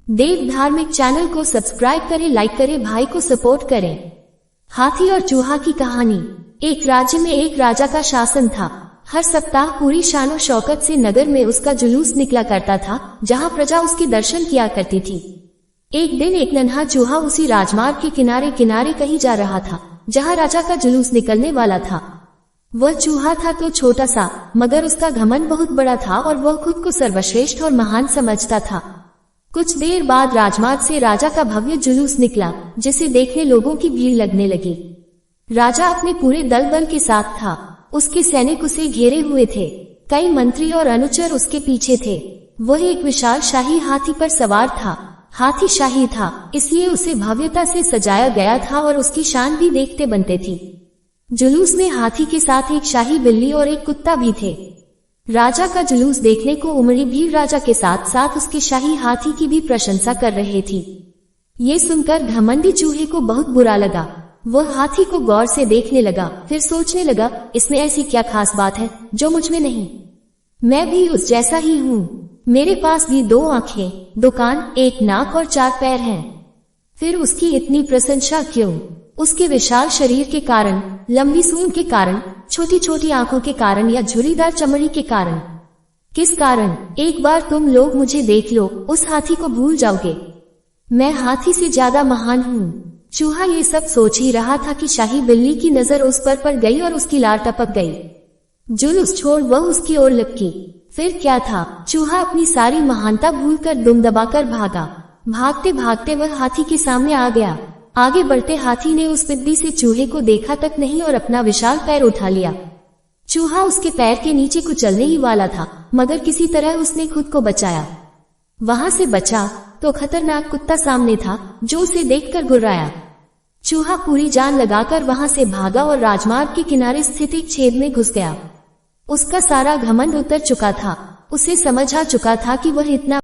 देव धार्मिक चैनल को सब्सक्राइब करें, लाइक करें, भाई को सपोर्ट करें। हाथी और चूहा की कहानी। एक राज्य में एक राजा का शासन था। हर सप्ताह पूरी शानो शौकत से नगर में उसका जुलूस निकला करता था, जहाँ प्रजा उसके दर्शन किया करती थी। एक दिन एक नन्हा चूहा उसी राजमार्ग के किनारे किनारे कहीं जा रहा था, जहाँ राजा का जुलूस निकलने वाला था। वह चूहा था तो छोटा सा, मगर उसका घमंड बहुत बड़ा था और वह खुद को सर्वश्रेष्ठ और महान समझता था। कुछ देर बाद राजमार्ग से राजा का भव्य जुलूस निकला, जिसे देखने लोगों की भीड़ लगने लगी। राजा अपने पूरे दल बल के साथ था। उसके सैनिक उसे घेरे हुए थे। कई मंत्री और अनुचर उसके पीछे थे। वह एक विशाल शाही हाथी पर सवार था। हाथी शाही था, इसलिए उसे भव्यता से सजाया गया था और उसकी शान भी देखते बनते थी। जुलूस में हाथी के साथ एक शाही बिल्ली और एक कुत्ता भी थे। राजा का जुलूस देखने को उमड़ी भीड़ राजा के साथ साथ उसके शाही हाथी की भी प्रशंसा कर रही थी। ये सुनकर घमंडी चूहे को बहुत बुरा लगा। वह हाथी को गौर से देखने लगा, फिर सोचने लगा, इसमें ऐसी क्या खास बात है जो मुझ में नहीं। मैं भी उस जैसा ही हूँ। मेरे पास भी 2 आंखें, 2 कान, 1 नाक और 4 पैर हैं। फिर उसकी इतनी प्रशंसा क्यों? उसके विशाल शरीर के कारण, लंबी सूंड के कारण, छोटी छोटी आंखों के कारण या झुर्रीदार चमड़ी के कारण? किस कारण? एक बार तुम लोग मुझे देख लो, उस हाथी को भूल जाओगे। मैं हाथी से ज्यादा महान हूँ। चूहा ये सब सोच ही रहा था कि शाही बिल्ली की नजर उस पर पड़ गई और उसकी लार टपक गई। जुलूस छोड़ वह उसकी ओर लपकी। फिर क्या था, चूहा अपनी सारी महानता भूलकर दुम दबाकर भागा। भागते भागते वह हाथी के सामने आ गया। आगे बढ़ते हाथी ने उस पिद्दी से चूहे को देखा तक नहीं और अपना विशाल पैर उठा लिया। चूहा उसके पैर के नीचे कुचलने ही वाला था, मगर किसी तरह उसने खुद को बचाया। वहां से बचा तो खतरनाक कुत्ता सामने था, जो उसे देखकर गुर्राया। चूहा पूरी जान लगाकर वहां से भागा और राजमार्ग के किनारे स्थित एक छेद में घुस गया। उसका सारा घमंड उतर चुका था। उसे समझ आ चुका था कि वह इतना